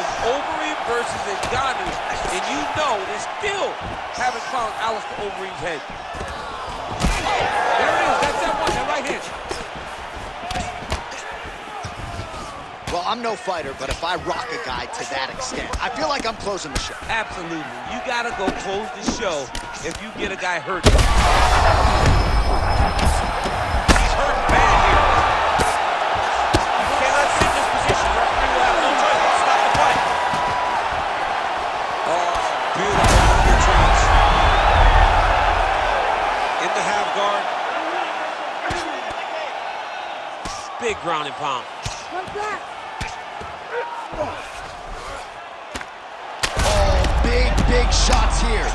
was Overeem versus Ngannou, and you know they still haven't found Alistair Overeem's head. There it is, that's that one, that right hand. Well, I'm no fighter, but if I rock a guy to that extent, I feel like I'm closing the show. Absolutely. You gotta go close the show if you get a guy hurt. He's hurting bad here. You cannot sit in this position. Referee will have no choice but to stop the fight. Oh, beautiful change. In the half guard. Big ground and pound. Like that. Big shots here.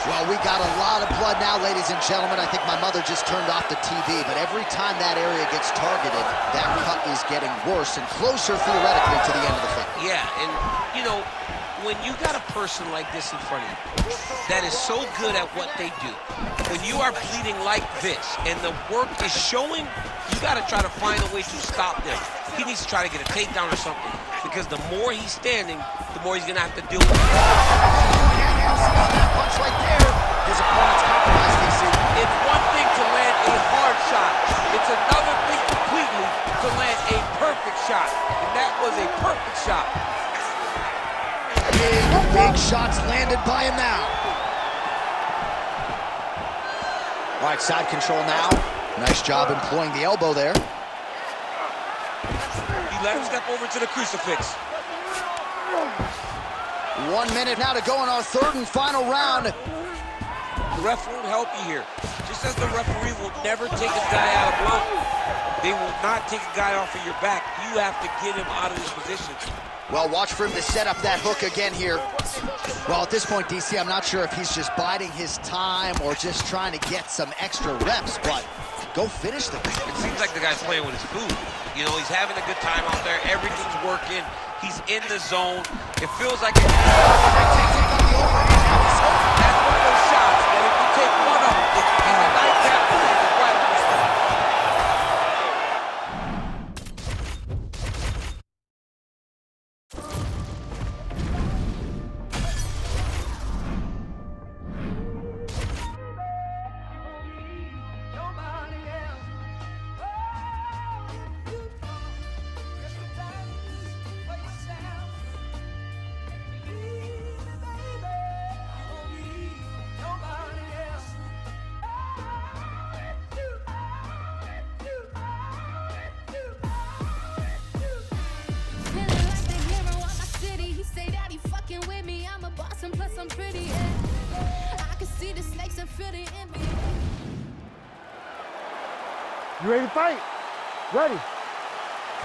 Well, we got a lot of blood now, ladies and gentlemen. I think my mother just turned off the TV, but every time that area gets targeted, that cut is getting worse and closer, theoretically, to the end of the fight. Yeah, and, you know, when you got a person like this in front of you that is so good at what they do, when you are bleeding like this and the work is showing, you got to try to find a way to stop them. He needs to try to get a takedown or something, because the more he's standing, the more he's going to have to deal with it. That punch right there. His opponent's compromised, DC. It's one thing to land a hard shot. It's another thing completely to land a perfect shot. And that was a perfect shot. Big shots landed by him now. All right, side control now. Nice job employing the elbow there. He let him step over to the crucifix. 1 minute now to go in our third and final round. The ref won't help you here. Just as the referee will never take a guy out of block, they will not take a guy off of your back. You have to get him out of this position. Well, watch for him to set up that hook again here. Well, at this point, DC, I'm not sure if he's just biding his time or just trying to get some extra reps, but go finish them. It seems like the guy's playing with his food. You know, he's having a good time out there. Everything's working. He's in the zone. It feels like that's one of those shots that if you take one of them, if you get a nightcap, it's right on the spot. You ready to fight? Ready.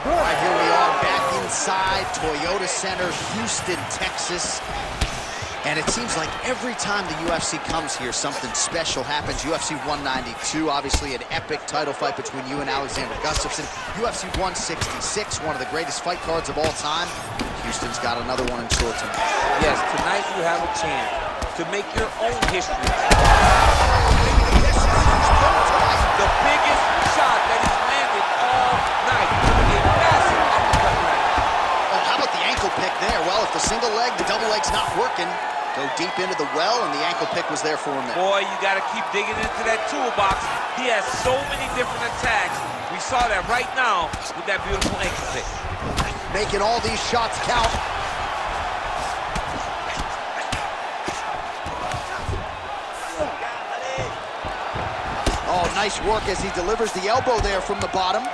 All right, here we are back inside Toyota Center, Houston, Texas. And it seems like every time the UFC comes here, something special happens. UFC 192, obviously an epic title fight between you and Alexander Gustafsson. UFC 166, one of the greatest fight cards of all time. Houston's got another one in store tonight. Yes, tonight you have a chance to make your own history. The biggest shot that he's landed all night. A massive uppercut right. Oh, how about the ankle pick there? Well, if the single leg, the double leg's not working, go deep into the well, and the ankle pick was there for him there. Boy, you got to keep digging into that toolbox. He has so many different attacks. We saw that right now with that beautiful ankle pick. Making all these shots count. Oh, nice work as he delivers the elbow there from the bottom.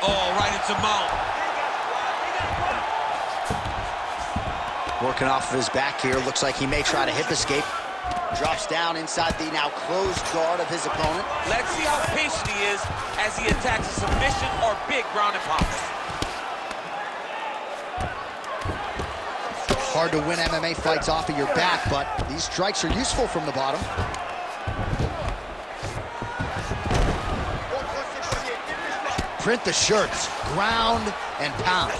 Oh, right into mount. Working off of his back here. Looks like he may try to hip escape. Drops down inside the now closed guard of his opponent. Let's see how patient he is as he attacks a submission or big ground and pound. Hard to win MMA fights off of your back, but these strikes are useful from the bottom. Print the shirts, ground and pound.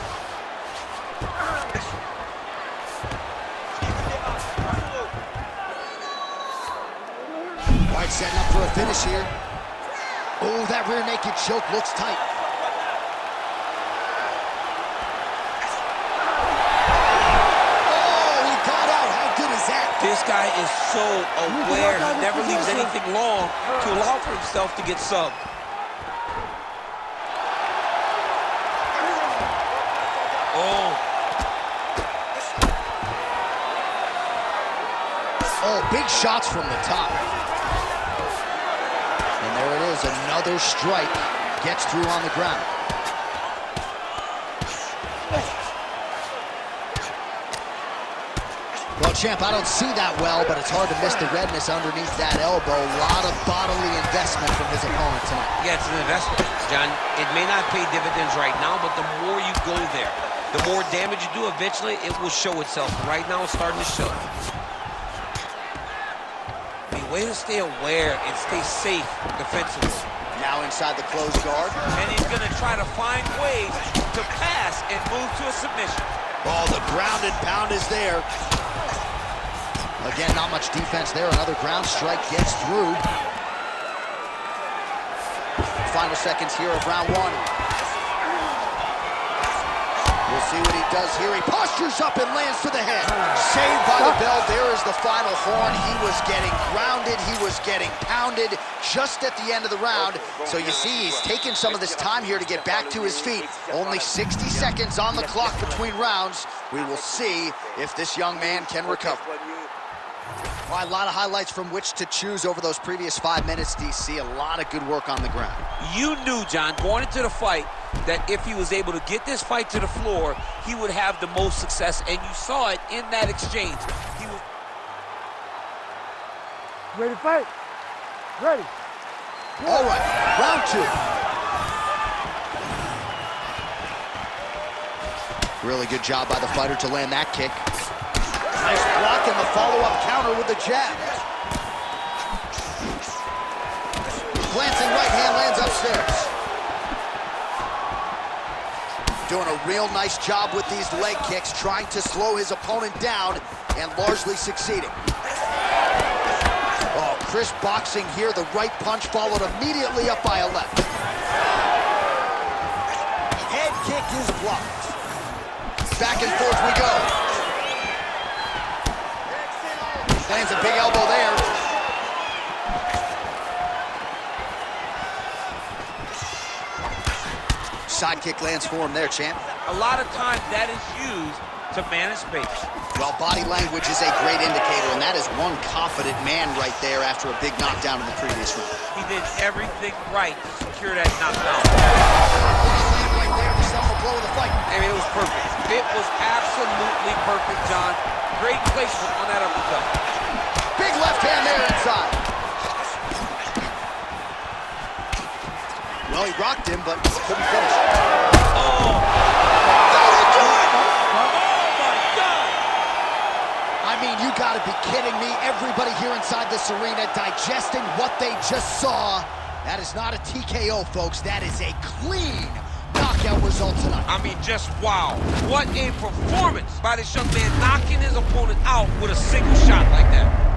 White setting up for a finish here. Oh, that rear naked choke looks tight. guy is so aware. He never leaves anything long to allow for himself to get subbed. Oh, big shots from the top. And there it is, another strike. Gets through on the ground. Well, champ, I don't see that well, but it's hard to miss the redness underneath that elbow. A lot of bodily investment from his opponent tonight. Yeah, it's an investment, John. It may not pay dividends right now, but the more you go there, the more damage you do, eventually it will show itself. Right now, it's starting to show. Way to stay aware and stay safe defensively. Now inside the closed guard. And he's going to try to find ways to pass and move to a submission. Oh, the ground and pound is there. Again, not much defense there. Another ground strike gets through. Final seconds here of round one. We'll see what he does here. He postures up and lands to the head. Saved by the bell. There is the final horn. He was getting grounded. He was getting pounded just at the end of the round. So you see, he's taking some of this time here to get back to his feet. Only 60 seconds on the clock between rounds. We will see if this young man can recover. Well, a lot of highlights from which to choose over those previous 5 minutes, DC. A lot of good work on the ground. You knew, John, going into the fight, that if he was able to get this fight to the floor, he would have the most success, and you saw it in that exchange. He was... Ready to fight? Ready. All right, round two. Really good job by the fighter to land that kick. Nice block and the follow-up counter with the jab. Glancing right hand lands upstairs. Doing a real nice job with these leg kicks, trying to slow his opponent down and largely succeeding. Oh, crisp boxing here. The right punch followed immediately up by a left. Head kick is blocked. Back and forth we go. Lands a big elbow there. Side kick lands for him there, champ. A lot of times that is used to manage space. Well, body language is a great indicator, and that is one confident man right there after a big knockdown in the previous round. He did everything right to secure that knockdown. Right there to settle the blow of the fight. I mean, it was perfect. It was absolutely perfect, John. Great placement on that uppercut. Big left hand there inside. Well, he rocked him, but couldn't finish. Oh! That'll do it! Oh, my God! I mean, you gotta be kidding me. Everybody here inside this arena digesting what they just saw. That is not a TKO, folks. That is a clean knockout result tonight. I mean, just wow. What a performance by this young man, knocking his opponent out with a single shot like that.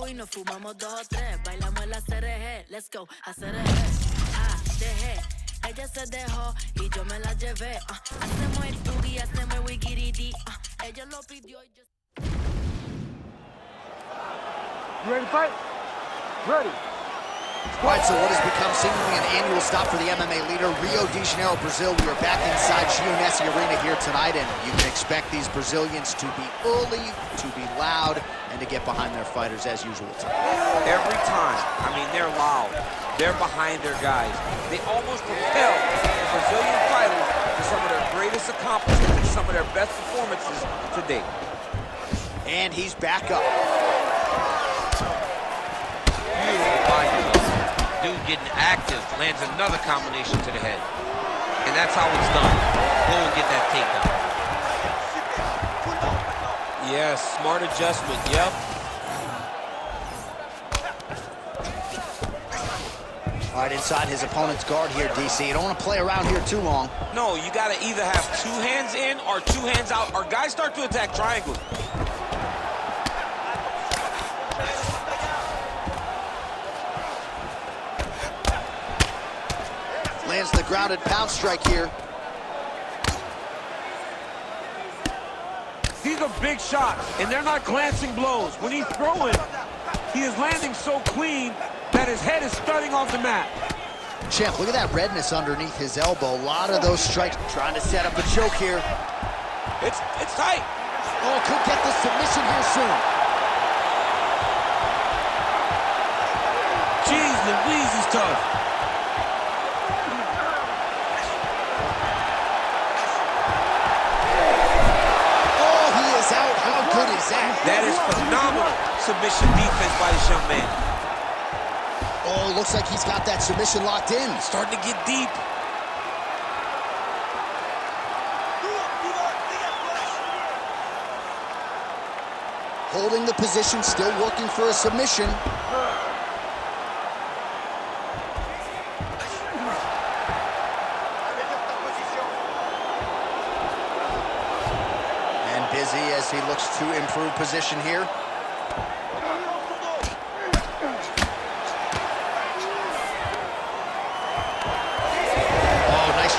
Y nos fumamos 2 o 3, bailamos el ACRG, let's go, ACRG, ADG, ella se dejó y yo me la llevé, hacemos el boogie, hacemos el wigiridi, ella lo pidió y yo... You ready to fight? Ready. All right, so what has become seemingly an annual stop for the MMA leader, Rio de Janeiro, Brazil. We are back inside Giannessi Arena here tonight, and you can expect these Brazilians to be early, to be loud, and to get behind their fighters as usual tonight. Every time, I mean, they're loud. They're behind their guys. They almost propel the Brazilian fighters to some of their greatest accomplishments and some of their best performances to date. And he's back up. Beautiful body. Dude getting active, lands another combination to the head. And that's how it's done. Go and get that takedown. Yes, smart adjustment, yep. All right, inside his opponent's guard here, DC. You don't want to play around here too long. No, you got to either have 2 hands in or 2 hands out, or guys start to attack triangles. Lands the grounded pound strike here. These are big shots, and they're not glancing blows. When he's throwing, he is landing so clean that his head is studding off the mat. Champ, look at that redness underneath his elbow. A lot of those strikes. Trying to set up a choke here. It's tight. Oh, could get the submission here soon. Jeez Louise, he's tough. Oh, he is out. How good is that? That is phenomenal submission defense by this young man. Oh, looks like he's got that submission locked in. Starting to get deep. Holding the position, still working for a submission. And busy as he looks to improve position here.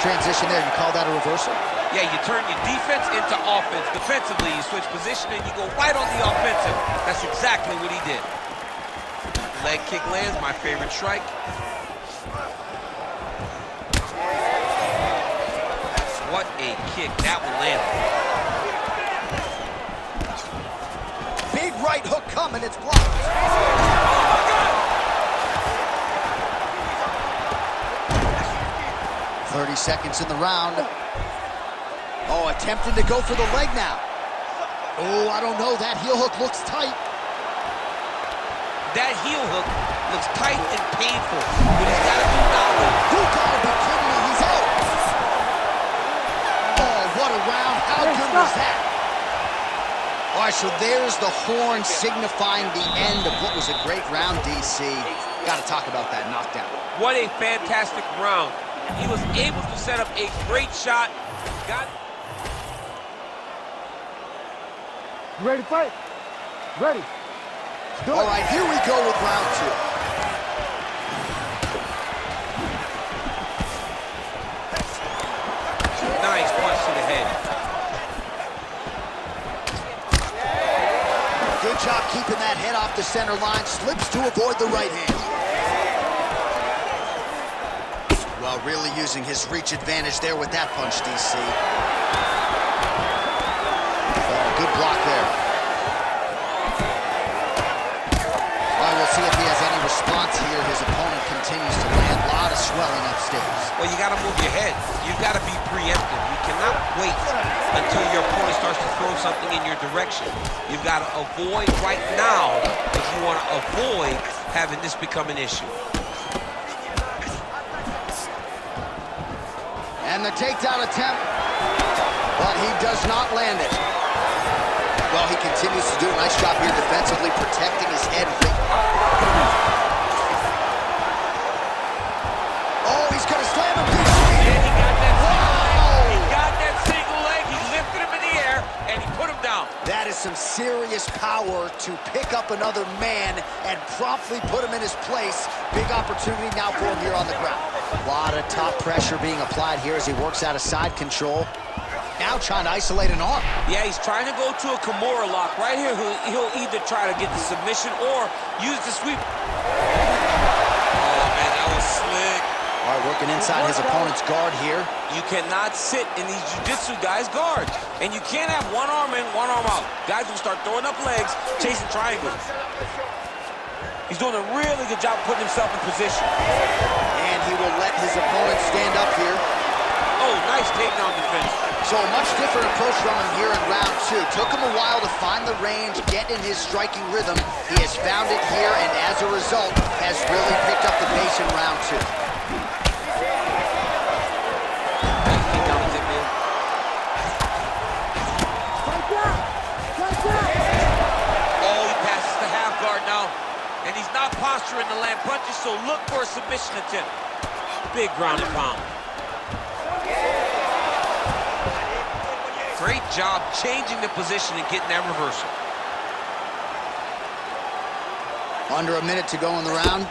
Transition there, you call that a reversal? Yeah, you turn your defense into offense. Defensively, you switch position and you go right on the offensive. That's exactly what he did. Leg kick lands, my favorite strike. What a kick, that one landed. Big right hook coming, it's blocked. Oh my God! 30 seconds in the round. Oh, attempting to go for the leg now. Oh, I don't know. That heel hook looks tight. That heel hook looks tight and painful. What he's got to do now is... You gotta be kidding me. He's out. Oh, what a round. How good was that? All right, so there's the horn signifying the end of what was a great round, DC. Got to talk about that knockdown. What a fantastic round. He was able to set up a great shot. You ready to fight? Ready. All right, here we go with round 2. Nice punch to the head. Good job keeping that head off the center line. Slips to avoid the right hand. Well, really using his reach advantage there with that punch, DC. Oh, good block there. All right, we'll see if he has any response here. His opponent continues to land. A lot of swelling upstairs. Well, you got to move your head. You got to be preemptive. You cannot wait until your opponent starts to throw something in your direction. You've got to avoid right now if you want to avoid having this become an issue. And the takedown attempt, but he does not land it. Well, he continues to do a nice job here defensively, protecting his head. Oh, he's going to slam him. And he got that single leg. He got that single leg. He lifted him in the air, and he put him down. That is some serious power to pick up another man and promptly put him in his place. Big opportunity now for him here on the ground. A lot of top pressure being applied here as he works out of side control. Now trying to isolate an arm. Yeah, he's trying to go to a Kimura lock. Right here, he'll either try to get the submission or use the sweep. Oh, man, that was slick. All right, working inside his opponent's guard here. You cannot sit in these jiu-jitsu guys' guards. And you can't have one arm in, one arm out. Guys will start throwing up legs, chasing triangles. He's doing a really good job putting himself in position. And he will let his opponent stand up here. Oh, nice takedown defense. So a much different approach from him here in round 2. Took him a while to find the range, get in his striking rhythm. He has found it here, and as a result, has really picked up the pace in round 2. Oh, he passes the half guard now, and he's not job posturing to land punches, so look for a submission attempt. Big ground and pound. Great job changing the position and getting that reversal. Under a minute to go in the round.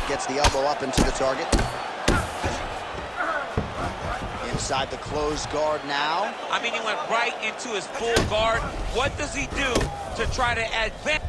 Gets the elbow up into the target. Inside the closed guard now. I mean, he went right into his full guard. What does he do to try to advance?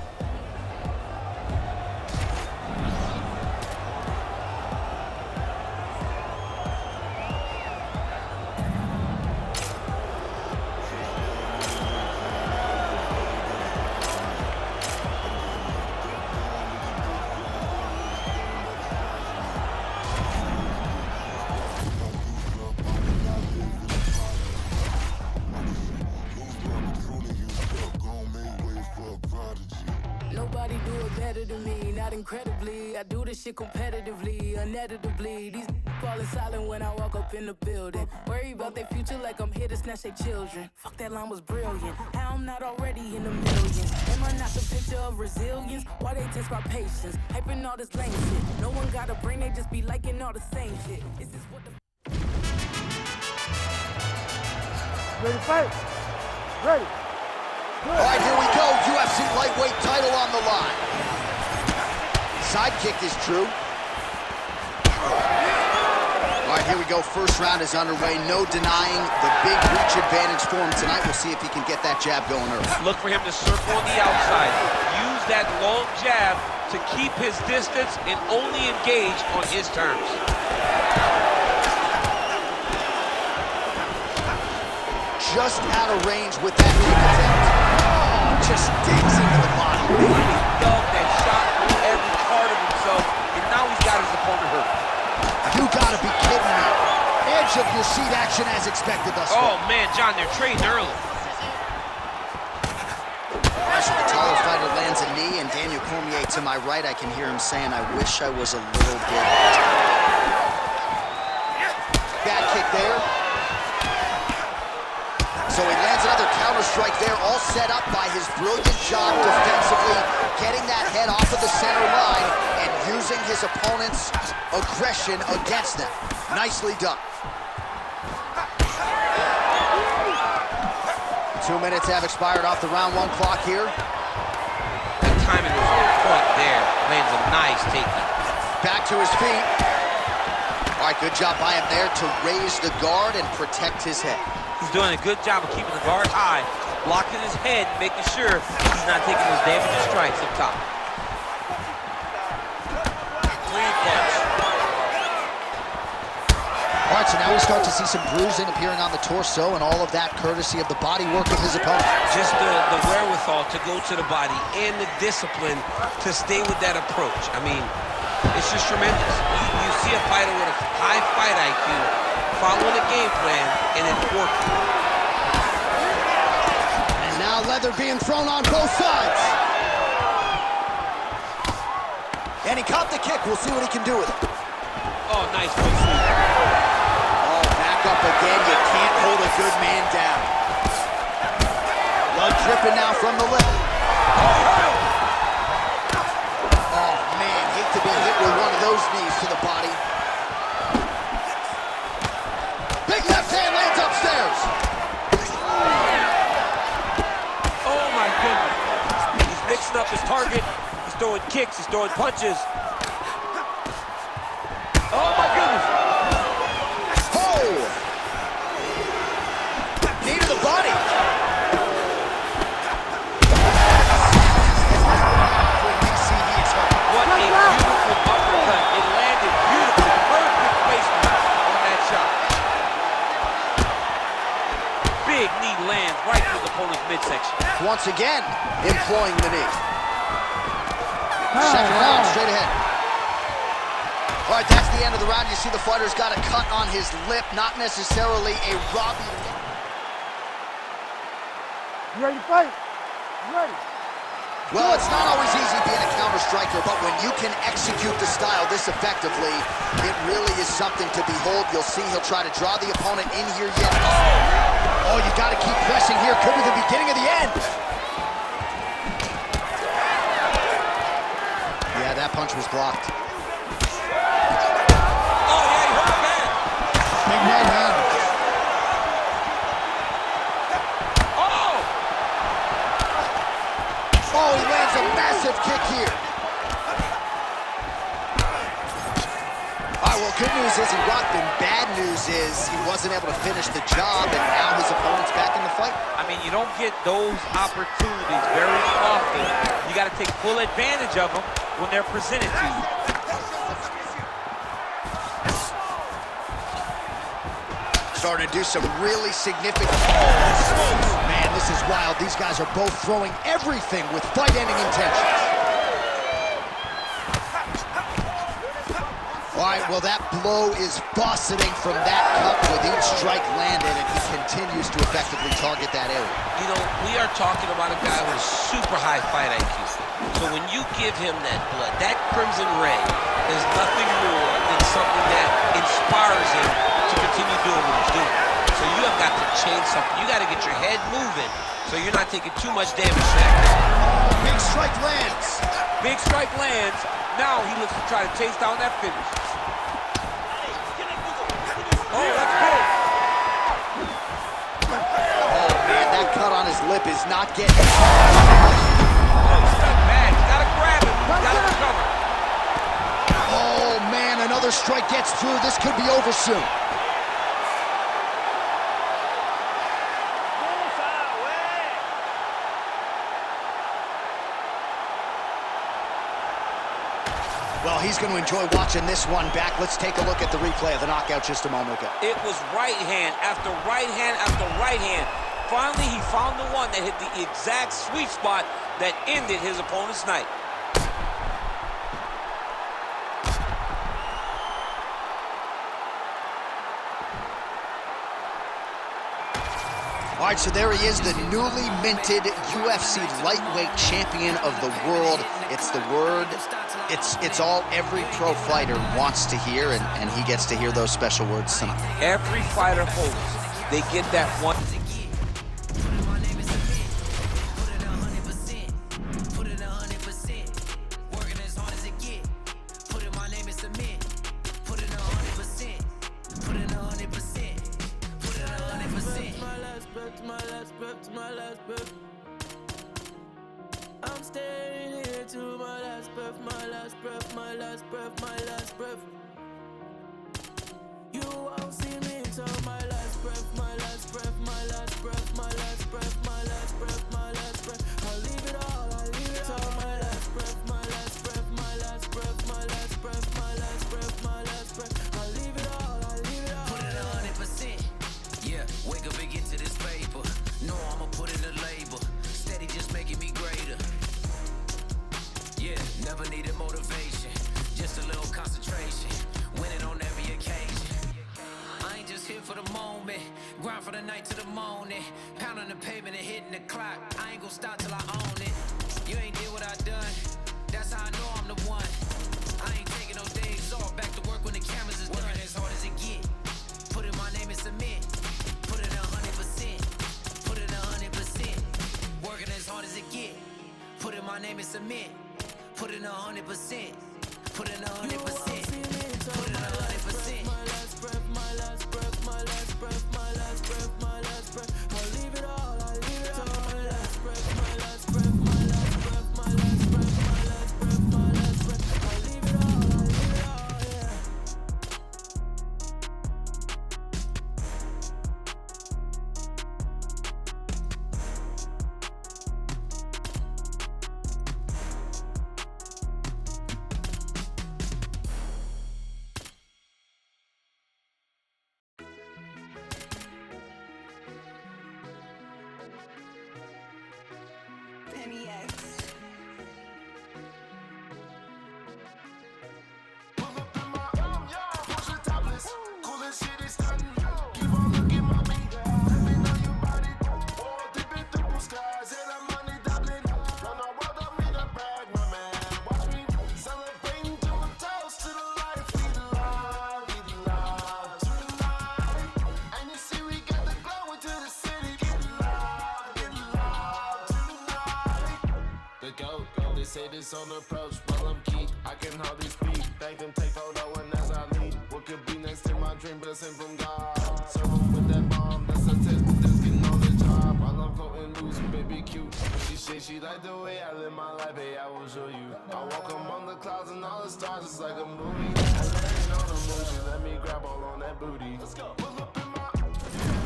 Nobody do it better than me, not incredibly. I do this shit competitively, uneditably. These falling silent when I walk up in the building. Worry about their future like I'm here to snatch their children. Fuck, that line was brilliant. How I'm not already in the millions? Am I not the picture of resilience? Why they test my patience? Hyping all this lame shit. No one got a brain, they just be liking all the same shit. Is this what the... Ready to fight? Ready. All right, here we go. UFC lightweight title on the line. Side kick is true. All right, here we go. First round is underway. No denying the big reach advantage for him tonight. We'll see if he can get that jab going early. Look for him to circle on the outside. Use that long jab to keep his distance and only engage on his terms. Just out of range with that kick attempt. Oh, just digs into the body. He dug that shot through every part of himself, and now he's got his opponent hurt. You gotta be kidding me. Edge of your seat action as expected thus far. Oh, man, John, they're trading early. The taller fighter lands a knee, and Daniel Cormier to my right, I can hear him saying, I wish I was a little bit. Bad kick there. So he lands another counter strike there, all set up by his brilliant job defensively, getting that head off of the center line and using his opponent's aggression against them. Nicely done. 2 minutes have expired off the round 1 clock here. The timing was on point there. Lands a nice takedown. Back to his feet. All right, good job by him there to raise the guard and protect his head. He's doing a good job of keeping the guard high, blocking his head, making sure he's not taking those damaging strikes up top. Clean punch. All right, so now we start to see some bruising appearing on the torso, and all of that courtesy of the body work of his opponent. Just the wherewithal to go to the body and the discipline to stay with that approach. I mean, it's just tremendous. You see a fighter with a high fight IQ following a game plan, and it's working. And now leather being thrown on both sides. And he caught the kick. We'll see what he can do with it. Oh, nice foot sweep. Oh, back up again. You can't hold a good man down. Blood dripping now from the lip. Oh, man, hate to be hit with one of those knees to the body. Big left hand lands upstairs. Oh my goodness. He's mixing up his target. He's throwing kicks, he's throwing punches. Oh my goodness. Oh! Knee to the body. What a beautiful uppercut. It landed beautifully. Perfect placement on that shot. Big knee lands right through the opponent's midsection. Once again, employing the knee. Second round, straight ahead. All right, that's the end of the round. You see the fighter's got a cut on his lip, not necessarily a Robbie. You ready to fight? You ready? Well, it's not always easy being a counter-striker, but when you can execute the style this effectively, it really is something to behold. You'll see he'll try to draw the opponent in here yet. Oh, you got to keep pressing here. Could be the beginning of the end. Yeah, that punch was blocked. Oh, yeah, he hurt bad. Big right hand. Oh, he lands a massive kick here. All right, well, good news is he rocked him. Bad news is he wasn't able to finish the job, and now his opponent's back in the fight. I mean, you don't get those opportunities very often. You got to take full advantage of them when they're presented to you. Starting to do some really significant... Oh, man, this is wild. These guys are both throwing everything with fight-ending intentions. All right, well, that blow is fauceting from that cup with each strike landed, and he continues to effectively target that area. You know, we are talking about a guy with super high fight IQ. So when you give him that blood, that crimson ray is nothing more than something that inspires him to continue doing what he's doing. So you have got to change something. You got to get your head moving so you're not taking too much damage to that guy. Big strike lands. Big strike lands. Now he looks to try to chase down that finish. Oh, that's big. Oh, man, that cut on his lip is not getting... Oh, he's stuck bad. He's got to grab him. He's got to recover. Oh, man, another strike gets through. This could be over soon. Well, he's going to enjoy watching this one back. Let's take a look at the replay of the knockout just a moment ago. It was right hand after right hand after right hand. Finally, he found the one that hit the exact sweet spot that ended his opponent's night. All right, so there he is, the newly minted UFC lightweight champion of the world. It's the word, it's all every pro fighter wants to hear, and he gets to hear those special words tonight. Every fighter hopes they get that one. I'm staying here to my last breath, my last breath, my last breath, my last breath. You won't see me till my last breath, my last breath, my last breath, my last breath, my last breath, my last breath. I'll leave it all, I'll leave it all. My last breath, my last breath, my last breath, my last breath, my last breath, my last breath. I'll leave it all, I'll leave it all. Put it 100%. Yeah, wake up and get to this paper. No, I'ma put in a label. Steady just making me greater. Yeah, never needed motivation. Just a little concentration. Winning on every occasion. I ain't just here for the moment. Grind from the night to the morning. Pounding the pavement and hitting the clock. I ain't gonna stop till I own it. You ain't did what I done. That's how I know I'm the one. I ain't taking no days off. Back to work when the cameras is done. As hard as it get. Put in my name in cement. Put it 100%. Put it 100%. Working as hard as it get. Put in my name in cement. Put in 100%. Put in 100%. Put in 100%. My last breath, my last breath, my last breath, my last breath, my last breath. I'll leave it all, I'll leave it all. My last breath, my last breath, my last breath, my last breath, my last breath, my last breath. I'll leave it all, I'll leave it all, yeah. say this on the approach, while I'm key, I can hardly speak. Thank them, take photo, and as I leave, what could be next to my dream, blessing from God. Serve 'em with that bomb, that's a test, but just getting on the job. While I'm floating loose, baby cute. She say she like the way I live my life, hey, I will show you. I walk among the clouds and all the stars, it's like a movie. I land on the moon, she let me grab all on that booty. Let's go. Pull up in my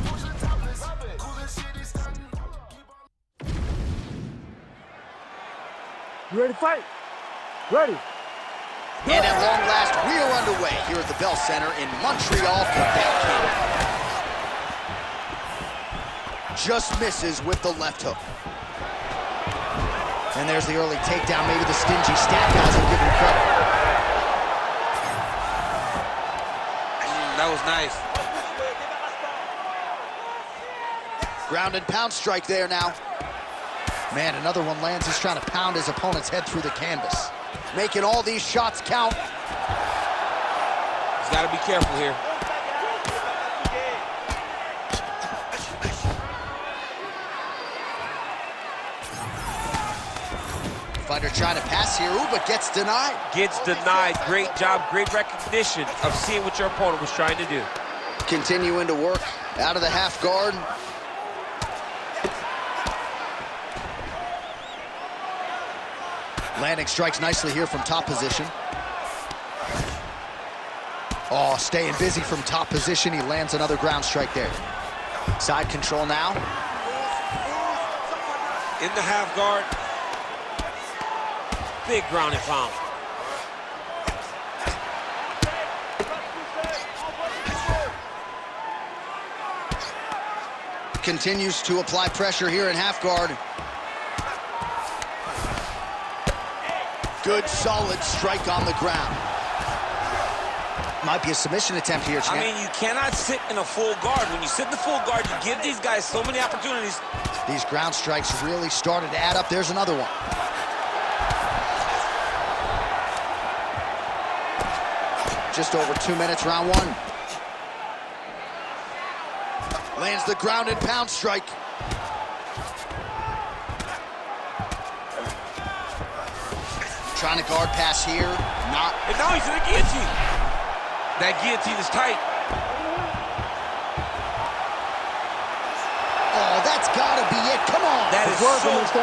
push it topless, coolest shit is starting. You ready to fight? Ready. And at long last, we are underway here at the Bell Center in Montreal, Quebec, Canada. Just misses with the left hook. And there's the early takedown. Maybe the stingy stat guys will give him credit. That was nice. Ground and pound strike there now. Man, another one lands. He's trying to pound his opponent's head through the canvas. Making all these shots count. He's got to be careful here. Fighter trying to pass here, but gets denied. Gets denied. Great job, great recognition of seeing what your opponent was trying to do. Continuing to work out of the half guard. Landing strikes nicely here from top position. Oh, staying busy from top position. He lands another ground strike there. Side control now. In the half guard. Big ground and pound. Continues to apply pressure here in half guard. Good, solid strike on the ground. Might be a submission attempt here, champ. I mean, you cannot sit in a full guard. When you sit in the full guard, you give these guys so many opportunities. These ground strikes really started to add up. There's another one. Just over 2 minutes, round one. Lands the ground and pound strike. Trying to guard pass here, not. And now he's in a guillotine. That guillotine is tight. Oh, that's gotta be it, come on. That is so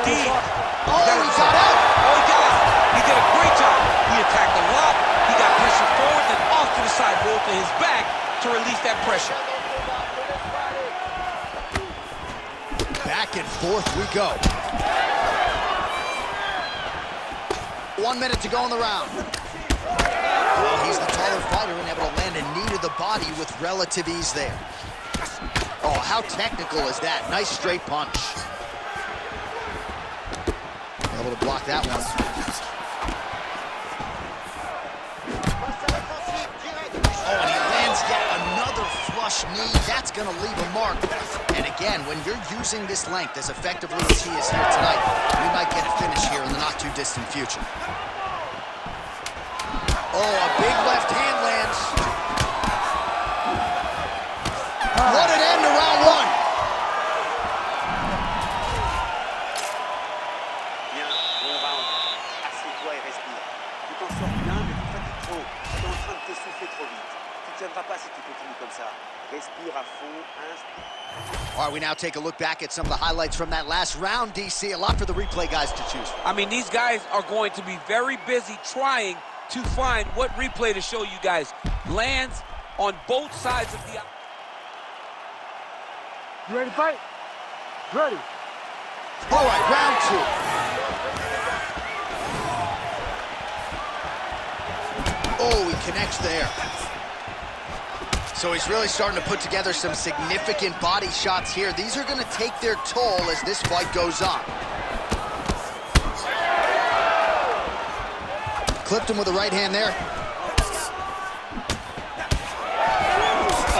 deep. Oh, he got out. Oh, he got out. He did a great job. He attacked a lot. He got pressure forward and off to the side, rolled to his back to release that pressure. Back and forth we go. 1 minute to go in the round. Well, he's the taller fighter and able to land a knee to the body with relative ease there. Oh, how technical is that? Nice straight punch. Able to block that one. Oh, and he lands yet another flush knee. That's going to leave a mark. And again, when you're using this length as effectively as he is here tonight, we might get a finish here in the not-too-distant future. Oh, a big left hand lands. What an end to round one. Bien, bon round. Assieds-toi et respire. Tu t'en sors bien, mais tu fatigues trop. Tu es en train de t'essouffler trop vite. Tu ne tiendras pas si tu continues comme ça. Respire à fond, inspire. All right, we now take a look back at some of the highlights from that last round, DC. A lot for the replay guys to choose from. I mean, these guys are going to be very busy trying to find what replay to show you guys. Lands on both sides of the... You ready to fight? Ready. All right, round two. Oh, he connects there. So he's really starting to put together some significant body shots here. These are going to take their toll as this fight goes on. Clipped him with the right hand there.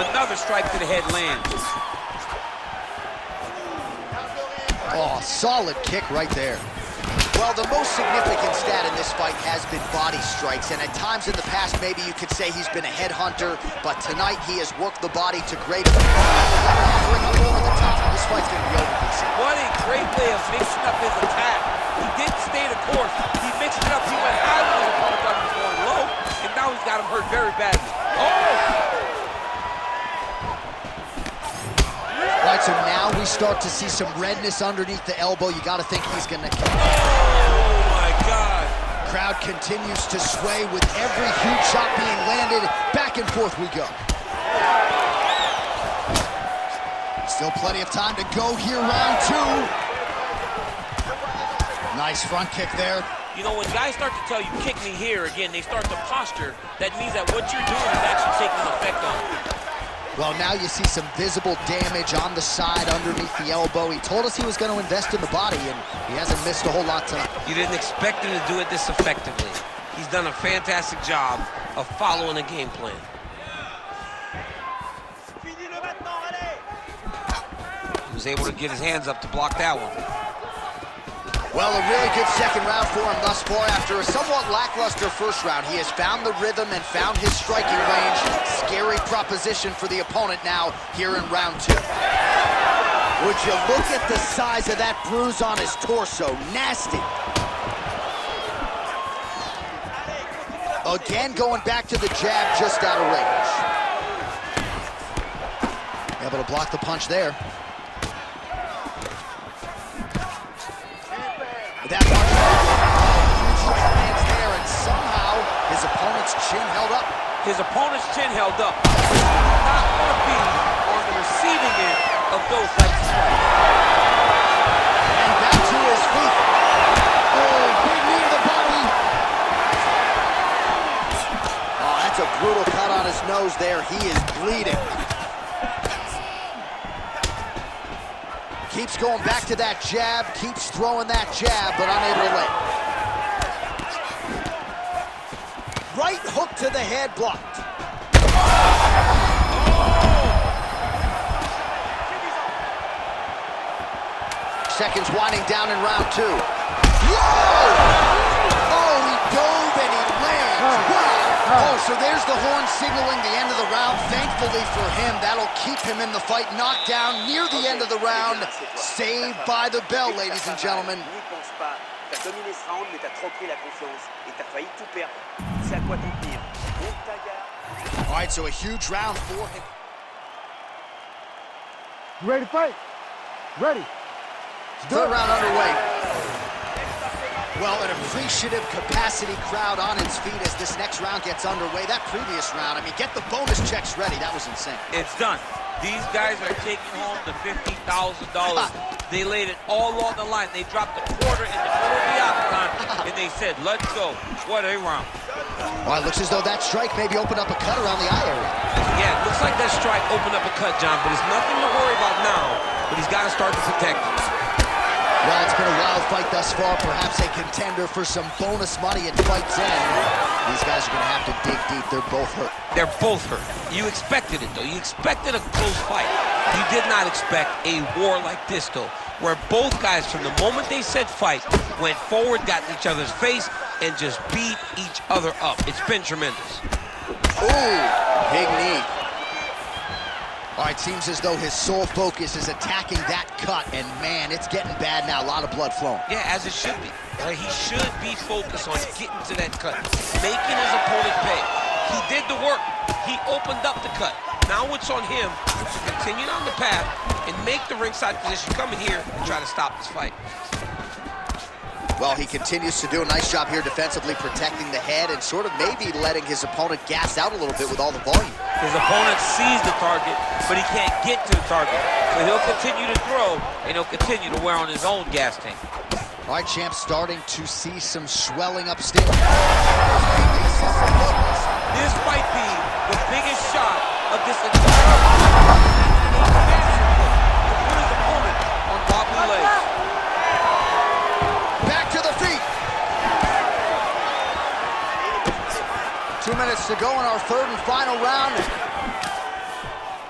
Another strike to the head lands. Oh, solid kick right there. Well, the most significant stat in this fight has been body strikes, and at times in the past, maybe you could say he's been a headhunter, but tonight he has worked the body to great effect. Bring him over the top. This fight's gonna be over, DC. What a great way of mixing up his attack. He didn't stay the course. He mixed it up. He went high when his opponent thought he was going low, and now he's got him hurt very badly. Oh! All right, so now we start to see some redness underneath the elbow. You got to think he's going to... Oh, my God. Crowd continues to sway with every huge shot being landed. Back and forth we go. Still plenty of time to go here, round two. Nice front kick there. You know, when guys start to tell you, kick me here, again, they start to posture. That means that what you're doing is actually taking an effect on you. Well, now you see some visible damage on the side underneath the elbow. He told us he was going to invest in the body, and he hasn't missed a whole lot tonight. You didn't expect him to do it this effectively. He's done a fantastic job of following a game plan. He was able to get his hands up to block that one. Well, a really good second round for him thus far. After a somewhat lackluster first round, he has found the rhythm and found his striking range. Scary proposition for the opponent now here in round two. Would you look at the size of that bruise on his torso? Nasty. Again, going back to the jab, just out of range. Able to block the punch there. That punch lands there, and somehow his opponent's chin held up. His opponent's chin held up. He's not going to be on the receiving end of those types of strikes. And back to his feet. Oh, big knee to the body. Oh, that's a brutal cut on his nose there. He is bleeding. Keeps going back to that jab, keeps throwing that jab, but unable to land. Right hook to the head, blocked. Seconds winding down in round two. Whoa! Oh, he dove and he lands. Wow! Oh, so there's the horn signaling the end of the round. Thankfully for him, that'll keep him in the fight. Knocked down near the end of the round. Saved by the bell, ladies and gentlemen. N'y pense pas. T'as dominé ce round, mais t'as trop pris la confiance et t'as failli tout perdre. C'est à quoi t'en tenir. Monte ta garde. All right, so a huge round for him. You ready to fight? Ready. Third round underway. Well, an appreciative capacity crowd on its feet as this next round gets underway. That previous round, I mean, get the bonus checks ready. That was insane. It's done. These guys are taking home the $50,000. They laid it all on the line. They dropped a quarter in the middle of the octagon, and they said, let's go. What a round. Well, it looks as though that strike maybe opened up a cut around the eye area. Yeah, it looks like that strike opened up a cut, John, but it's nothing to worry about now, but he's got to start to protect it. Well, it's been a wild fight thus far, perhaps a contender for some bonus money at fight's end. These guys are going to have to dig deep. They're both hurt. They're both hurt. You expected it, though. You expected a close fight. You did not expect a war like this, though, where both guys, from the moment they said fight, went forward, got in each other's face, and just beat each other up. It's been tremendous. Ooh, big knee. All right, seems as though his sole focus is attacking that cut, and man, it's getting bad now. A lot of blood flowing. Yeah, as it should be. He should be focused on getting to that cut, making his opponent pay. He did the work. He opened up the cut. Now it's on him to continue on the path and make the ringside position, come in here and try to stop this fight. Well, he continues to do a nice job here defensively, protecting the head and sort of maybe letting his opponent gas out a little bit with all the volume. His opponent sees the target, but he can't get to the target. So he'll continue to throw, and he'll continue to wear on his own gas tank. All right, champ, starting to see some swelling upstairs. This might be the biggest shot of this entire fight. To put his opponent on wobbly legs. Back to the feet. 2 minutes to go in our third and final round.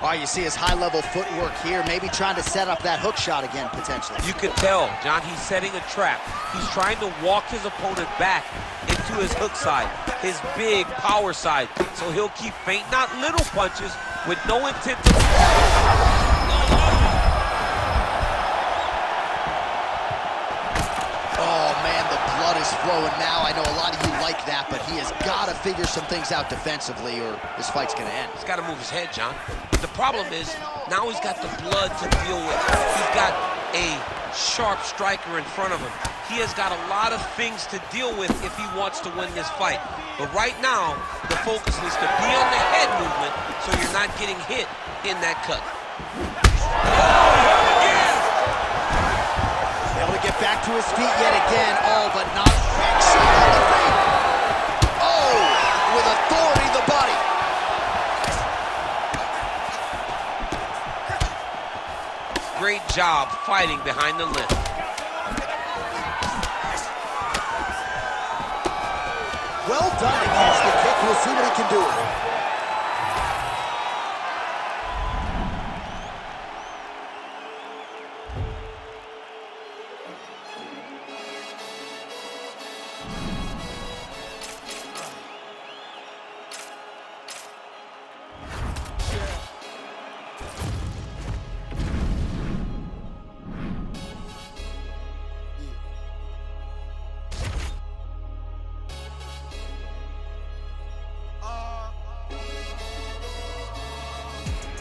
Oh, you see his high-level footwork here, maybe trying to set up that hook shot again, potentially. You could tell, John, he's setting a trap. He's trying to walk his opponent back into his hook side, his big power side. So he'll keep feinting out little punches with no intent to... Oh, man, the blood is flowing now. I know a lot of you like that, but he has got to figure some things out defensively or this fight's going to end. He's got to move his head, John. The problem is, now he's got the blood to deal with. He's got a sharp striker in front of him. He has got a lot of things to deal with if he wants to win this fight. But right now, the focus needs to be on the head movement so you're not getting hit in that cut. Able to get back to his feet yet again. Oh, but not backside on the feet. Oh, with authority, the body. Great job fighting behind the lip. Well done against the kick. We'll see what he can do with it.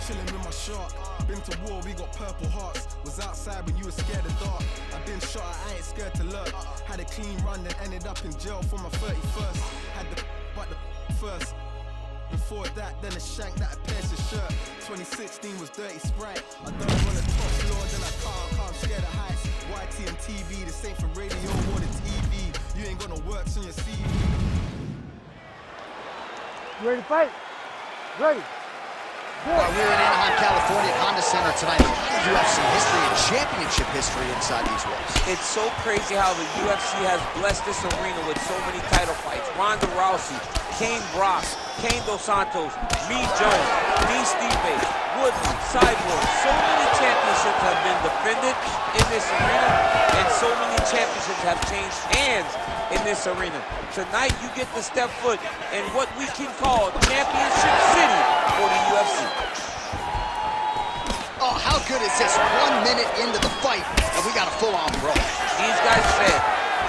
Chilling with my shark. Been to war, we got purple hearts. Was outside when you were scared of dark. I've been shot, I ain't scared to lurk. Had a clean run, then ended up in jail for my 31st. Had the but the first. Before that, then a shank that I pierced his shirt. 2016 was Dirty Sprite. I done it on the top floor, then I can't, I'm scared of heights. YT and TV, the same for radio or the TV. You ain't got no works on your CV. You ready to fight? Ready. We're in Anaheim, California, at Honda Center tonight. A lot of UFC history and championship history inside these walls. It's so crazy how the UFC has blessed this arena with so many title fights. Ronda Rousey, Kane Brock, Kane Dos Santos, me Jones, me Stipe, Woodley, Cyborg. So many championships have been defended in this arena, and so many championships have changed hands in this arena. Tonight you get to step foot in what we can call Championship City for the UFC. Oh, how good is this? 1 minute into the fight, and we got a full-on brawl. These guys said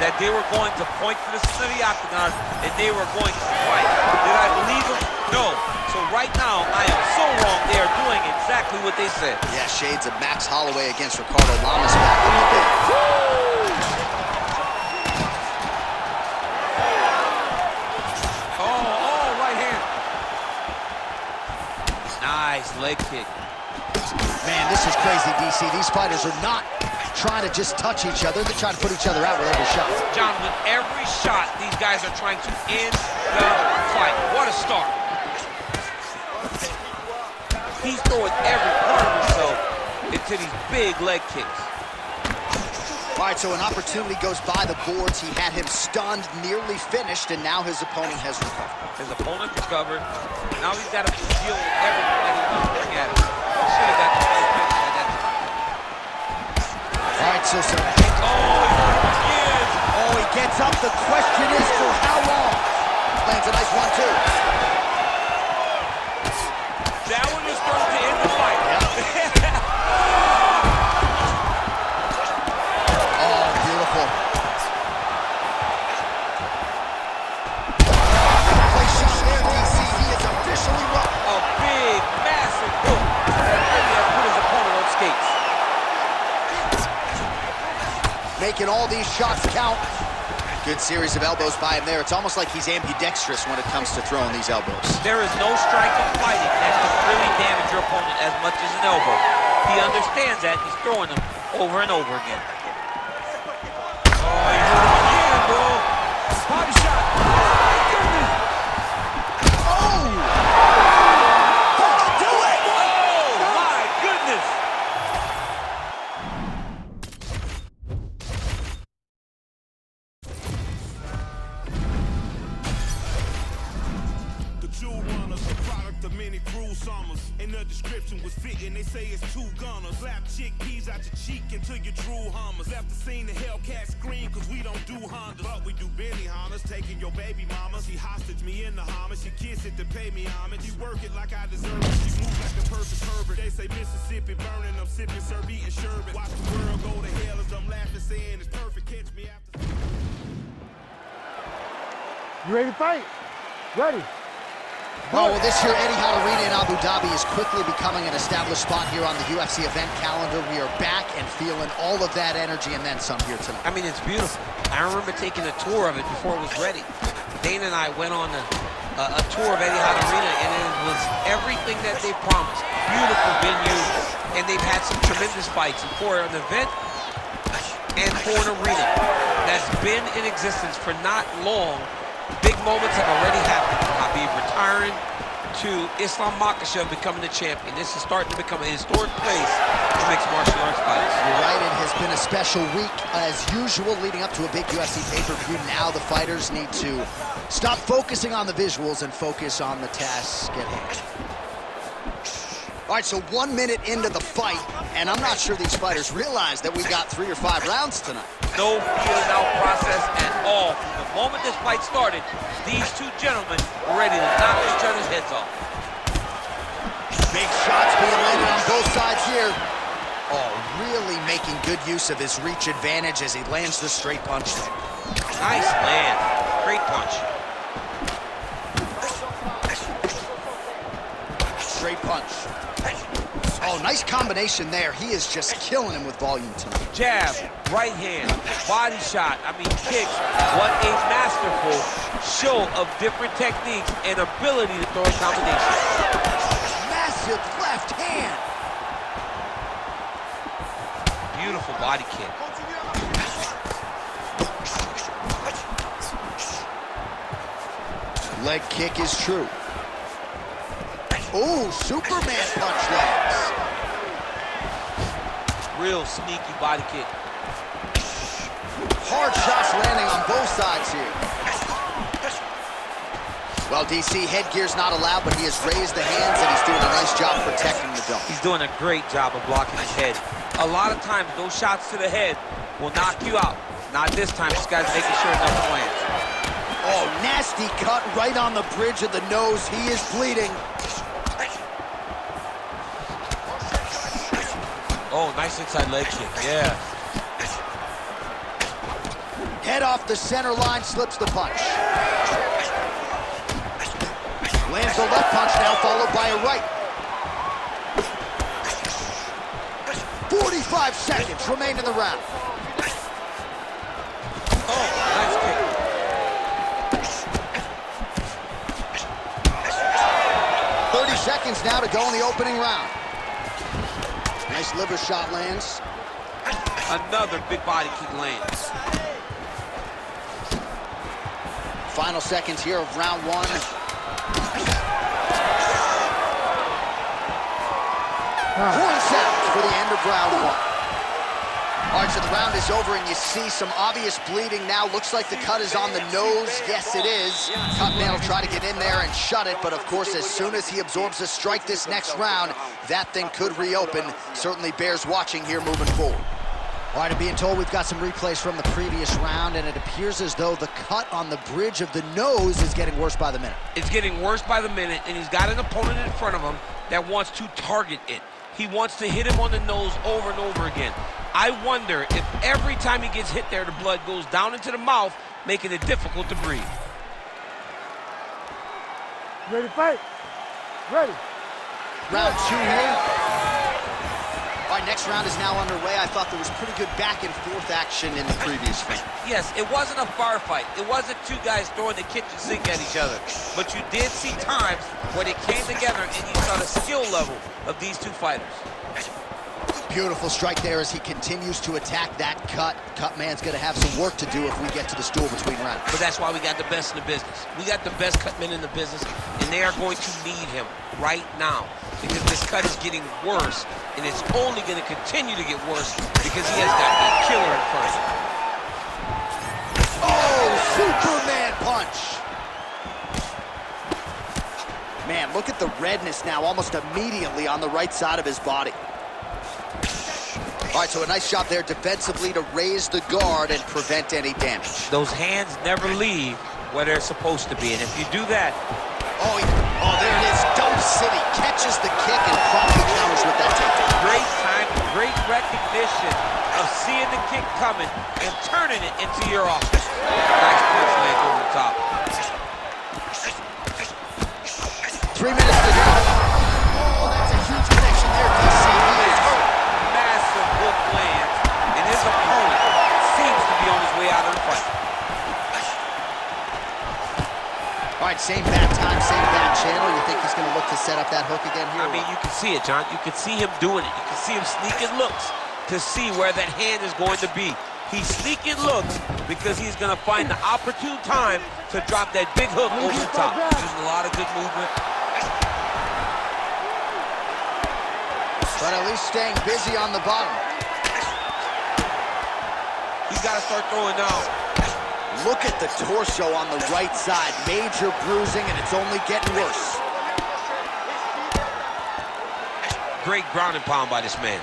that they were going to point for the center of the octagon, and they were going to fight. Did I believe them? No. So right now, I am so wrong. They are doing exactly what they said. Yeah, shades of Max Holloway against Ricardo Lamas back in the day. Oh, right hand. Nice leg kick. Man, this is crazy, DC. These fighters are not trying to just touch each other. They're trying to put each other out with every shot. John, with every shot, these guys are trying to end the fight. What a start. He's throwing every part of himself into these big leg kicks. All right, so an opportunity goes by the boards. He had him stunned, nearly finished, and now his opponent has recovered. His opponent recovered. Now he's got to deal with everything that he's going to bring at him. He should have got the first finish at that time. All right, so... Oh, he gets up. The question is for how long? Lands a nice 1-2. that one was thrown to end the fight. Oh, beautiful. Play shot there, DC. He is officially up. A big, massive hook that really has put his opponent on skates. Making all these shots count. Good series of elbows by him there. It's almost like he's ambidextrous when it comes to throwing these elbows. There is no striking fighting that can really damage your opponent as much as an elbow. He understands that. He's throwing them over and over again. Oh, he hurt him again, bro. Body shot. Oh, my goodness. Oh! That'll do it! Oh, my goodness. The jewel runners, the product of many cruel summers. In the description. description was fitting. They say it's two gunners. Slap chickpeas out your cheek until you drew hummers. Left the scene, the Hellcat scream, cause we don't do Hondas. But we do Benny Hondas, taking your baby mama. She hostage me in the Hummer. She kiss it to pay me homage. She work it like I deserve it. She move like the perfect Herbert. They say Mississippi burning, I'm sipping, serve, eating sherbet. Watch the world go to hell as I'm laughing, saying it's perfect. Catch me after. You ready to fight? Ready. Oh, well, this year, Etihad Arena in Abu Dhabi is quickly becoming an established spot here on the UFC event calendar. We are back and feeling all of that energy and then some here tonight. I mean, it's beautiful. I remember taking a tour of it before it was ready. Dana and I went on a tour of Etihad Arena, and it was everything that they promised. Beautiful venue, and they've had some tremendous fights. And for an event and for an arena that's been in existence for not long, big moments have already happened. Habib retiring to Islam Makhachev becoming the champion. This is starting to become a historic place for mixed martial arts fights. You're right, it has been a special week as usual leading up to a big UFC pay-per-view. Now the fighters need to stop focusing on the visuals and focus on the task at hand. All right, so 1 minute into the fight, and I'm not sure these fighters realize that we got 3 or 5 rounds tonight. No feeling out process at all. From the moment this fight started, these two gentlemen were ready to knock each other's heads off. Big shots being landed on both sides here. Oh, really making good use of his reach advantage as he lands the straight punch there. Nice land. Great punch. Straight punch. Oh, nice combination there. He is just killing him with volume tonight. Jab, right hand, body shot, kicks. What a masterful show of different techniques and ability to throw a combination. Massive left hand. Beautiful body kick. Leg kick is true. Oh, Superman punch lands. Real sneaky body kick. Hard shots landing on both sides here. Well, DC, headgear's not allowed, but he has raised the hands and he's doing a nice job protecting the dome. He's doing a great job of blocking his head. A lot of times, those shots to the head will knock you out. Not this time, this guy's making sure nothing lands. Oh, nasty cut right on the bridge of the nose. He is bleeding. Oh, nice inside leg kick, yeah. Head off the center line, slips the punch. Lands the left punch now, followed by a right. 45 seconds remain in the round. Oh, nice kick. 30 seconds now to go in the opening round. Nice liver shot lands. Another big body kick lands. Final seconds here of round 1. Points out for the end of round 1. All right, so the round is over, and you see some obvious bleeding now. Looks like the cut is on the nose. Yes, it is. Cutman will try to get in there and shut it, but of course, as soon as he absorbs a strike this next round, that thing could reopen. Certainly bears watching here moving forward. All right, I'm being told we've got some replays from the previous round, and it appears as though the cut on the bridge of the nose is getting worse by the minute. It's getting worse by the minute, and he's got an opponent in front of him that wants to target it. He wants to hit him on the nose over and over again. I wonder if every time he gets hit there, the blood goes down into the mouth, making it difficult to breathe. Ready to fight? Ready. Round 2 here. All right, next round is now underway. I thought there was pretty good back and forth action in the previous fight. Yes, it wasn't a bar fight. It wasn't two guys throwing the kitchen sink at each other. But you did see times where they came together and you saw the skill level of these two fighters. Beautiful strike there as he continues to attack that cut. Cutman's going to have some work to do if we get to the stool between rounds. But that's why we got the best in the business. We got the best cutmen in the business, and they are going to need him right now because this cut is getting worse, and it's only going to continue to get worse because he has got a killer in front of him. Oh, Superman punch! Man, look at the redness now almost immediately on the right side of his body. All right, so a nice job there defensively to raise the guard and prevent any damage. Those hands never leave where they're supposed to be, and if you do that... Oh, there it is. Dump City catches the kick and promptly counters with that takedown. Great time, great recognition of seeing the kick coming and turning it into your offense. Nice punch land over the top. 3 minutes to go. Oh, that's a huge connection there, DC. He is hurt. Massive hook lands, and his opponent seems to be on his way out of the fight. All right, same bat time, same bat channel. You think he's going to look to set up that hook again here? I mean, you can see it, John. You can see him doing it. You can see him sneaking looks to see where that hand is going to be. He's sneaking looks because he's going to find the opportune time to drop that big hook over the top. Using a lot of good movement. But at least staying busy on the bottom. He's got to start throwing now. Look at the torso on the right side. Major bruising, and it's only getting worse. Great ground and pound by this man.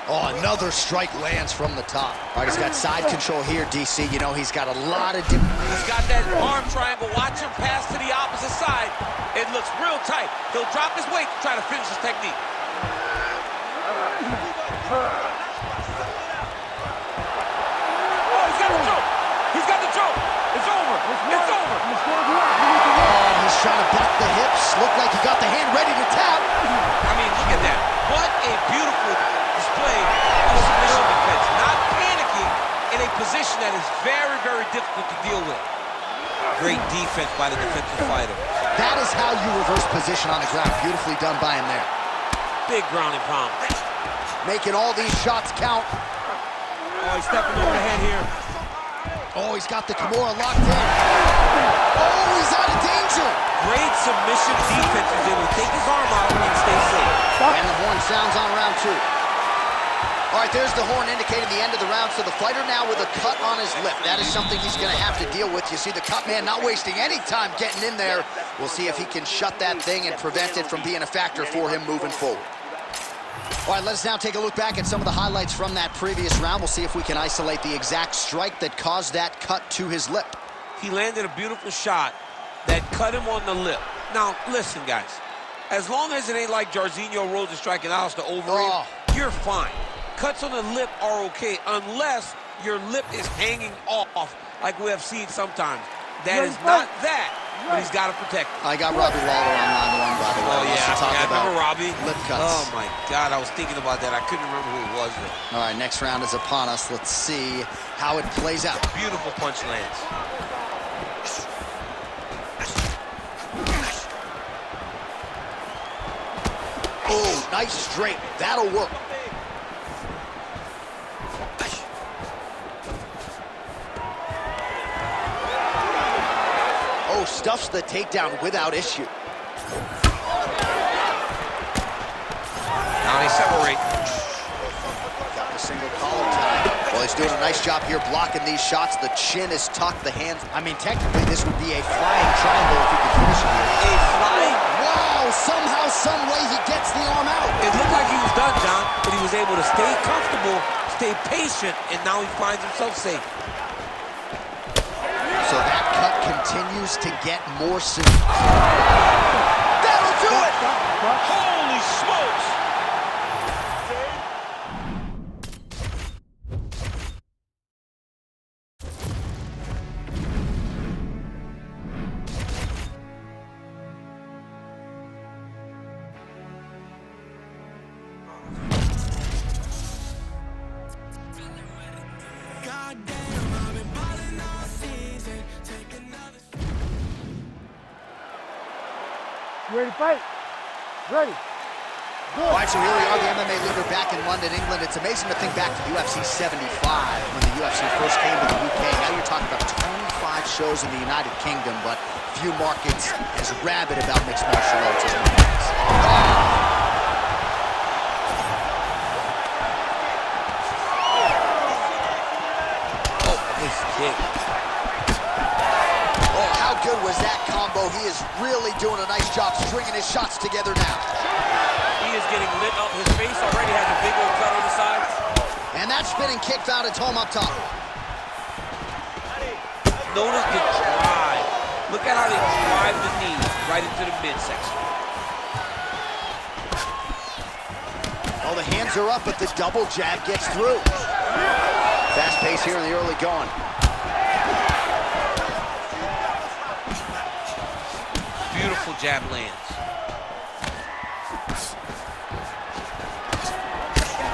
Oh, another strike lands from the top. All right, he's got side control here, DC. You know, he's got a lot of... He's got that arm triangle. Watch him pass to the opposite side. It looks real tight. He'll drop his weight to try to finish his technique. Oh, he's got the choke. He's got the choke. It's over. It's over. Oh, he's trying to block the hips. Looked like he got the hand ready to tap. I mean, look at that. What a beautiful display of submission defense. Not panicking in a position that is very, very difficult to deal with. Great defense by the defensive fighter. That is how you reverse position on the ground. Beautifully done by him there. Big ground and pound. Making all these shots count. Oh, he's stepping over the head here. Oh, he's got the Kimura locked in. Oh, he's out of danger. Great submission defense. He's able to take his arm out and stay safe. And the horn sounds on round 2. All right, there's the horn indicating the end of the round. So the fighter now with a cut on his lip. That is something he's going to have to deal with. You see the cut man not wasting any time getting in there. We'll see if he can shut that thing and prevent it from being a factor for him moving forward. All right, let us now take a look back at some of the highlights from that previous round. We'll see if we can isolate the exact strike that caused that cut to his lip. He landed a beautiful shot that cut him on the lip. Now, listen, guys. As long as it ain't like Jairzinho Rhodes is striking out the ovary, you're fine. Cuts on the lip are okay unless your lip is hanging off like we have seen sometimes. That is not that, but he's got to protect it. I got Robbie Lawler on line 1, by the way. Oh, yeah, I remember Robbie. Lip cuts. Oh, my God, I was thinking about that. I couldn't remember who it was. All right, next round is upon us. Let's see how it plays out. Beautiful punch lands. Oh, nice straight. That'll work. Oh, stuffs the takedown without issue. Now they separate. Got the single collar tie. Well, he's doing a nice job here blocking these shots. The chin is tucked, the hands. I mean, technically, this would be a flying triangle if he could finish it here. A flying? Wow, somehow, some way he gets the arm out. It looked like he was done, John, but he was able to stay comfortable, stay patient, and now he finds himself safe. So that cut continues to get more severe. That'll do it! Holy smokes! You ready to fight? Ready. Good. All right, so here we are, the MMA leader back in London, England. It's amazing to think back to UFC 75 when the UFC first came to the UK. Now you're talking about 25 shows in the United Kingdom, but few markets as rabid about mixed martial arts as London is. Oh, nice kick. good was that combo? He is really doing a nice job stringing his shots together now. He is getting lit up. His face already has a big old cut on the side. And that spinning kick found its home up top. Notice the drive. Look at how they drive the knee right into the midsection. Oh, the hands are up, but the double jab gets through. Fast pace here in the early going. Beautiful jab lands.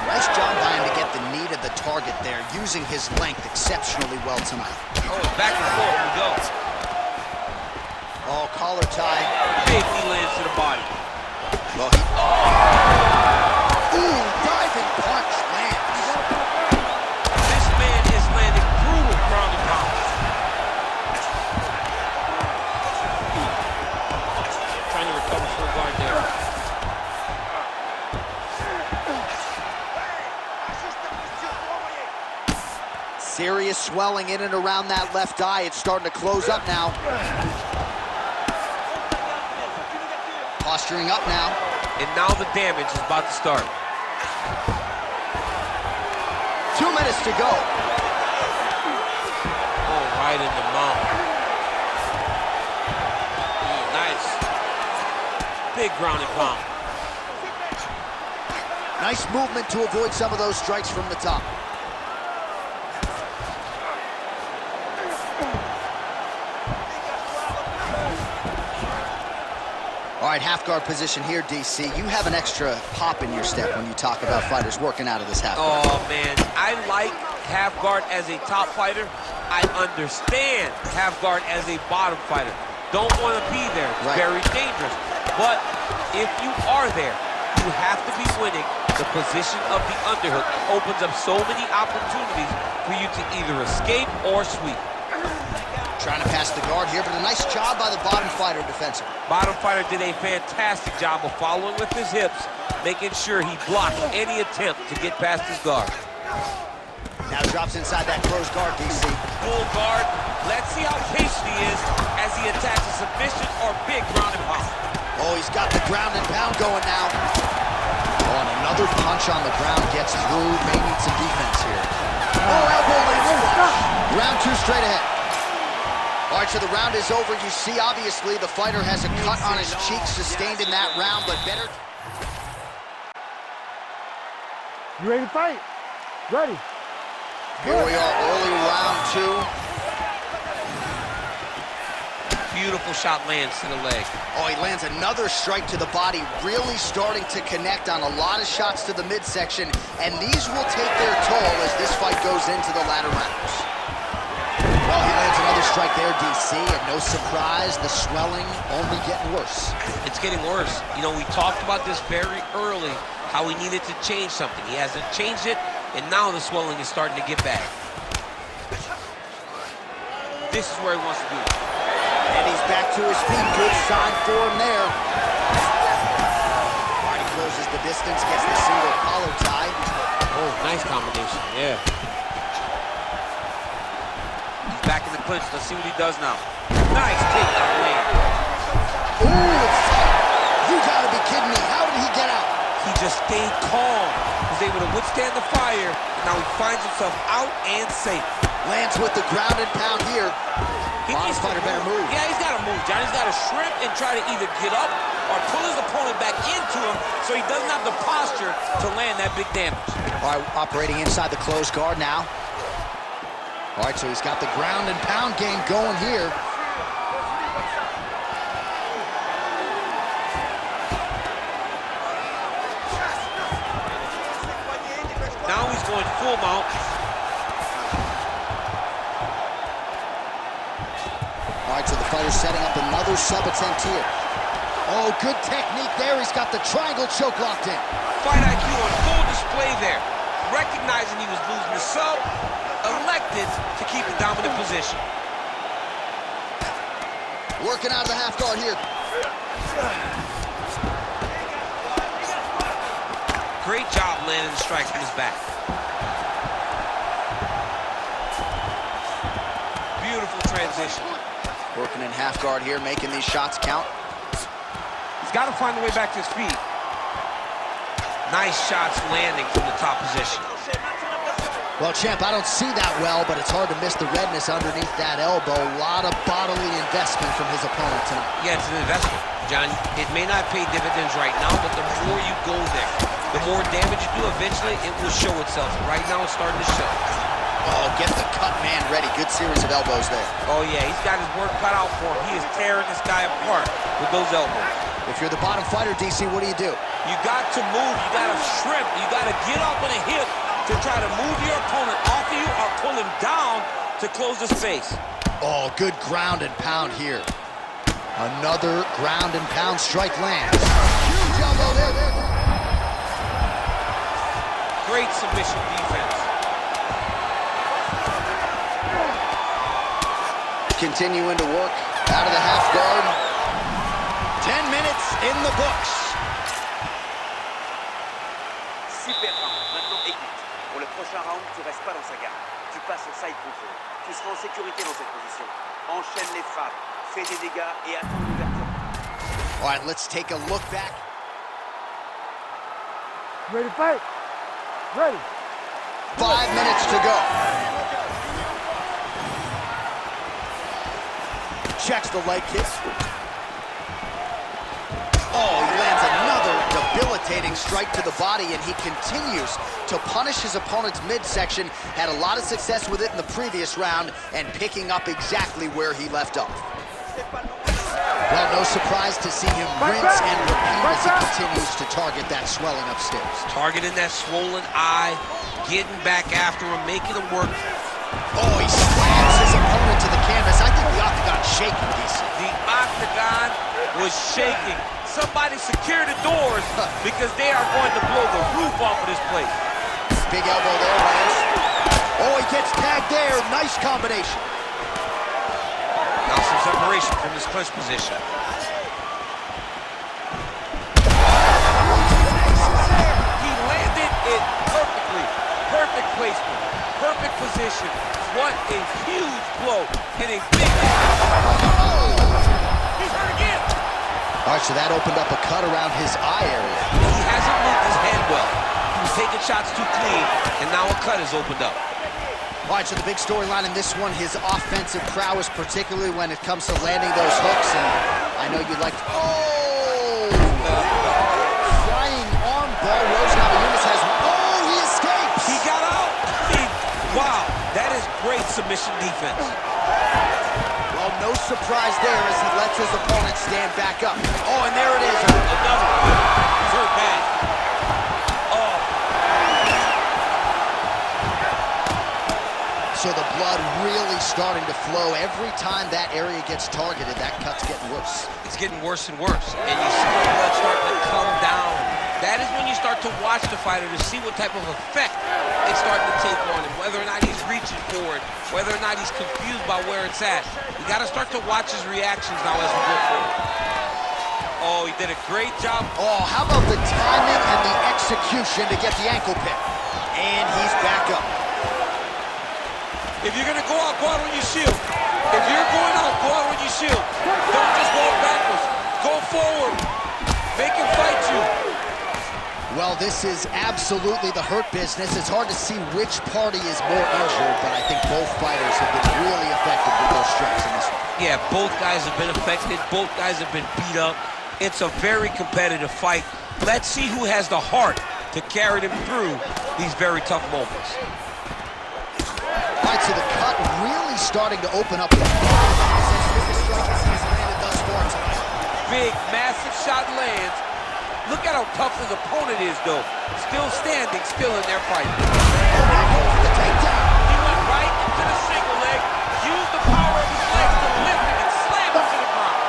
Nice job by him to get the knee to the target there, using his length exceptionally well tonight. Oh, back and forth we go. Oh, collar tie. Big knee lands to the body. Well, ooh, diving punch lands. This man is landing brutal ground and pound. Trying to recover full guard there. Serious swelling in and around that left eye. It's starting to close up now. Posturing up now. And now the damage is about to start. 2 minutes to go. Oh, right in the mouth. Nice. Big ground and pound. Nice movement to avoid some of those strikes from the top. All right, half guard position here, DC. You have an extra pop in your step when you talk about fighters working out of this half guard. Oh, man. I like half guard as a top fighter. I understand half guard as a bottom fighter. Don't want to be there. It's right. Very dangerous. But if you are there, you have to be winning. The position of the underhook opens up so many opportunities for you to either escape or sweep. Trying to pass the guard here, but a nice job by the bottom fighter defensively. Bottom fighter did a fantastic job of following with his hips, making sure he blocked any attempt to get past his guard. Now drops inside that closed guard, DC. Full guard. Let's see how patient he is as he attacks a submission or big ground and pound. Oh, he's got the ground and pound going now. Oh, and another punch on the ground gets through. May need some defense here. Oh, elbow lands flush. Round 2 straight ahead. All right, so the round is over. You see, obviously, the fighter has a cut on his cheek sustained in that round, but better. You ready to fight? Ready. Here we are, early round 2. Beautiful shot lands to the leg. Oh, he lands another strike to the body, really starting to connect on a lot of shots to the midsection, and these will take their toll as this fight goes into the latter rounds. Well, he lands another strike there, DC, and no surprise, the swelling only getting worse. It's getting worse. You know, we talked about this very early, how he needed to change something. He hasn't changed it, and now the swelling is starting to get bad. This is where he wants to be. And he's back to his feet. Good sign for him there. All right, he closes the distance, gets the single collar tie. Oh, nice combination, yeah. Back in the clinch. Let's see what he does now. Nice takedown land. Ooh, it's tight. You gotta be kidding me. How did he get out? He just stayed calm. He was able to withstand the fire. And now he finds himself out and safe. Lands with the ground and pound here. Bottom fighter better move. Yeah, he's got to move, John. He's got to shrimp and try to either get up or pull his opponent back into him so he doesn't have the posture to land that big damage. All right, operating inside the closed guard now. All right, so he's got the ground and pound game going here. Now he's going full mount. All right, so the fighter's setting up another sub-attempt here. Oh, good technique there. He's got the triangle choke locked in. Fight IQ on full display there. Recognizing he was losing the sub, elected to keep the dominant position. Working out of the half guard here. Great job landing the strike from his back. Beautiful transition. Working in half guard here, making these shots count. He's got to find a way back to his feet. Nice shots landing from the top position. Well, champ, I don't see that well, but it's hard to miss the redness underneath that elbow. A lot of bodily investment from his opponent tonight. Yeah, it's an investment, John. It may not pay dividends right now, but the more you go there, the more damage you do, eventually it will show itself. Right now, it's starting to show. Oh, get the cut man ready. Good series of elbows there. Oh, yeah, he's got his work cut out for him. He is tearing this guy apart with those elbows. If you're the bottom fighter, DC, what do? You got to move. You got to shrimp. You got to get up on a hip to try to move your opponent off of you or pull him down to close the space. Oh, good ground and pound here. Another ground and pound strike lands. Huge elbow there. Great submission defense. Continuing to work out of the half guard. 10 minutes in the books. Super round. Maintenant, écoute. Pour le prochain round, tu restes pas dans sa garde. Tu passes au side control. Tu seras en sécurité dans cette position. Enchaîne les frappes, fais des dégâts et attends l'ouverture. All right, let's take a look back. Ready to fight? Ready. 5 minutes to go. Checks the leg kick. Oh, he lands another debilitating strike to the body, and he continues to punish his opponent's midsection. Had a lot of success with it in the previous round, and picking up exactly where he left off. Well, no surprise to see him rinse and repeat as he continues to target that swelling upstairs. Targeting that swollen eye, getting back after him, making him work. Oh, he slams his opponent to the canvas. I think the octagon's shaking, DC. The octagon was shaking. Somebody secure the doors because they are going to blow the roof off of this place. Big elbow there, Lance. Oh, he gets tagged there. Nice combination. Now some separation from his clinch position. He landed it perfectly. Perfect placement. Perfect position. What a huge blow and a big... Oh! He's hurt again. All right, so that opened up a cut around his eye area. He hasn't moved his head well. He was taking shots too clean, and now a cut has opened up. All right, so the big storyline in this one, his offensive prowess, particularly when it comes to landing those hooks, and I know you'd like to... Oh! Flying arm ball. Rose Namajunas has... Oh, he escapes! He got out! Wow, that is great submission defense. Well, no surprise there as he lets his opponent stand back up. Oh, and there it is. Another one. He's hurt bad. Oh. So the blood really starting to flow. Every time that area gets targeted, that cut's getting worse. It's getting worse and worse. And you see the blood starting to come down. That is when you start to watch the fighter to see what type of effect it's starting to take on him, whether or not he's reaching for it, whether or not he's confused by where it's at. You got to start to watch his reactions now as we go forward. Oh, he did a great job. Oh, how about the timing and the execution to get the ankle pick? And he's back up. If you're going to go out on your shield. If you're going out, go out on your shield. Don't just walk backwards. Go forward. Make him fight you. Well, this is absolutely the hurt business. It's hard to see which party is more injured, but I think both fighters have been really effective with those strikes in this one. Yeah, both guys have been affected. Both guys have been beat up. It's a very competitive fight. Let's see who has the heart to carry them through these very tough moments. All right, so the cut really starting to open up. Big, massive shot lands. Look at how tough his opponent is, though. Still standing, still in their fight. He went right into the single leg, used the power of his legs to lift him and slam him to the ground.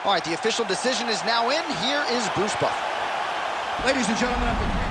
All right, the official decision is now in. Here is Bruce Buffer. Ladies and gentlemen, after 3